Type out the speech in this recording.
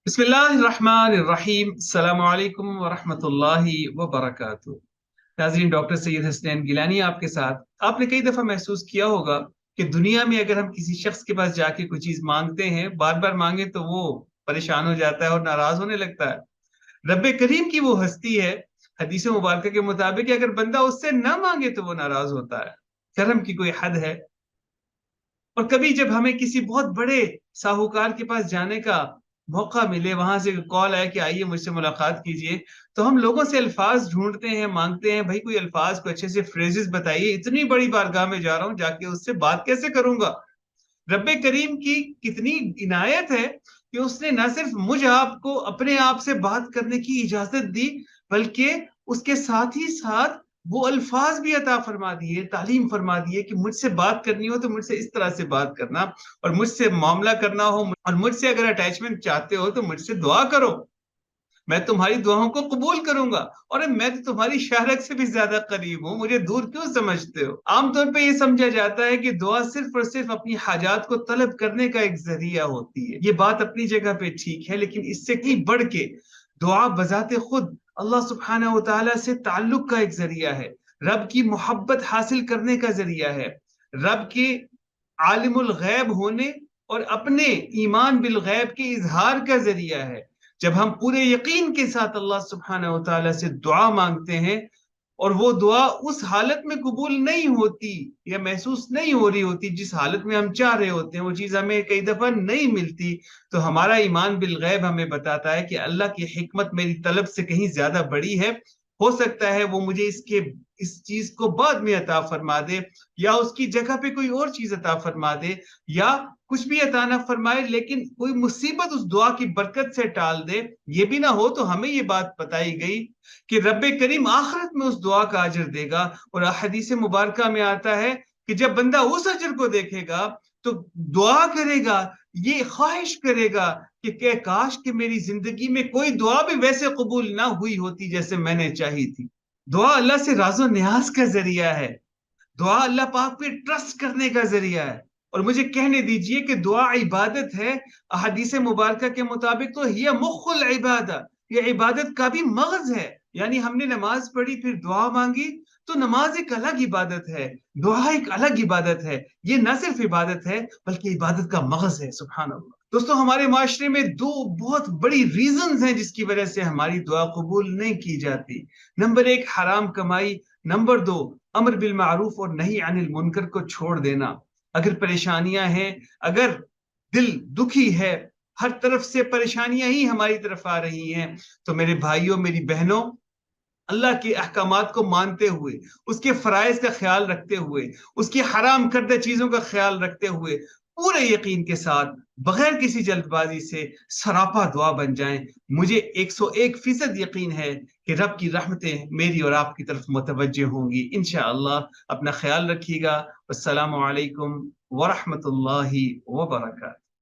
बिस्मिल्लाहिर्रहमानिर्रहीम। अस्सलाम वालेकुम वरहमतुल्लाहि वबरकातुहू। नाज़रीन, डॉक्टर सैयद हसनैन गिलानी आपके साथ। आपने कई दफ़ा महसूस किया होगा कि दुनिया में अगर हम किसी शख्स के पास जाके कोई चीज़ मांगते हैं, बार बार मांगे तो वो परेशान हो जाता है और नाराज होने लगता है। रब्बे करीम की वो हस्ती है, हदीस मुबारक के मुताबिक, अगर बंदा उससे न मांगे तो वो नाराज होता है। करम की कोई हद है। और कभी जब हमें किसी बहुत बड़े साहूकार के पास जाने का मौका मिले, वहां से कॉल आए कि आइए मुझसे मुलाकात कीजिए, तो हम लोगों से अल्फाज ढूंढते हैं, मांगते हैं, भाई कोई अल्फाज, को अच्छे से फ्रेजेस बताइए, इतनी बड़ी बारगाह में जा रहा हूं, जाके उससे बात कैसे करूंगा। रब्बे करीम की कितनी इनायत है कि उसने न सिर्फ मुझ आपको अपने आप से बात करने की इजाजत दी, बल्कि उसके साथ ही साथ वो अल्फाज भी अता फरमा दिए, तालीम फरमा दिए कि मुझसे बात करनी हो तो मुझसे इस तरह से बात करना, और मुझसे मामला करना हो और मुझसे अगर अटैचमेंट चाहते हो तो मुझसे दुआ करो, मैं तुम्हारी दुआओं को कबूल करूंगा। और मैं तो तुम्हारी शाहरत से भी ज्यादा करीब हूं, मुझे दूर क्यों समझते हो। आमतौर पे ये समझा जाता है कि दुआ सिर्फ और सिर्फ अपनी हाजात को तलब करने का एक जरिया होती है। ये बात अपनी जगह पे ठीक है, लेकिन इससे कहीं बढ़ के दुआ बजाते खुद अल्लाह सुब्हानहू व तआला से ताल्लुक का एक जरिया है, रब की मोहब्बत हासिल करने का जरिया है, रब के आलिमुल गैब होने और अपने ईमान बिल गैब के इजहार का जरिया है। जब हम पूरे यकीन के साथ अल्लाह सुब्हानहू व तआला से दुआ मांगते हैं और वो दुआ उस हालत में कबूल नहीं होती या महसूस नहीं हो रही होती जिस हालत में हम चाह रहे होते हैं, वो चीज हमें कई दफा नहीं मिलती, तो हमारा ईमान बिल गैब हमें बताता है कि अल्लाह की हिकमत मेरी तलब से कहीं ज्यादा बड़ी है। हो सकता है वो मुझे इस चीज को बाद में अता फरमा दे, या उसकी जगह पे कोई और चीज अता फरमा दे, या कुछ भी अता ना फरमाए लेकिन कोई मुसीबत उस दुआ की बरकत से टाल दे। ये भी ना हो तो हमें ये बात बताई गई कि रब्बे करीम आखिरत में उस दुआ का अजर देगा। और हदीस मुबारक में आता है कि जब बंदा उस अजर को देखेगा तो दुआ करेगा, ये ख्वाहिश करेगा कि काश कि मेरी जिंदगी में कोई दुआ भी वैसे कबूल ना हुई होती जैसे मैंने चाही थी। दुआ अल्लाह से राजो न्याज का जरिया है, दुआ अल्लाह पाक पे ट्रस्ट करने का जरिया है। और मुझे कहने दीजिए कि दुआ इबादत है। हदीस मुबारक के मुताबिक तो ये मुख्कुल इबादत, ये इबादत का भी मगज है। यानी हमने नमाज पढ़ी फिर दुआ मांगी, तो नमाज एक अलग इबादत है, दुआ एक अलग इबादत है। ये न सिर्फ इबादत है बल्कि इबादत का मगज है। सुभान अल्लाह। दोस्तों, हमारे माशरे में दो बहुत बड़ी रीजंस हैं जिसकी वजह से हमारी दुआ कबूल नहीं की जाती। नंबर एक, हराम कमाई। नंबर दो, अमर बिल मारूफ और नहीं अनिल मुनकर को छोड़ देना। अगर परेशानियां हैं, अगर दिल दुखी है, हर तरफ से परेशानियां ही हमारी तरफ आ रही हैं, तो मेरे भाइयों, मेरी बहनों, अल्लाह के अहकामात को मानते हुए, उसके फराइज का ख्याल रखते हुए, उसकी हराम करदा चीजों का ख्याल रखते हुए, पूरे यकीन के साथ, बगैर किसी जल्दबाजी से सरापा दुआ बन जाएं। मुझे 101% यकीन है कि रब की रहमतें मेरी और आपकी तरफ मुतवज्जह होंगी इंशाअल्लाह। अपना ख्याल रखिएगा। अस्सलामु अलैकुम वरहमतुल्लाहि वबरकातुहू।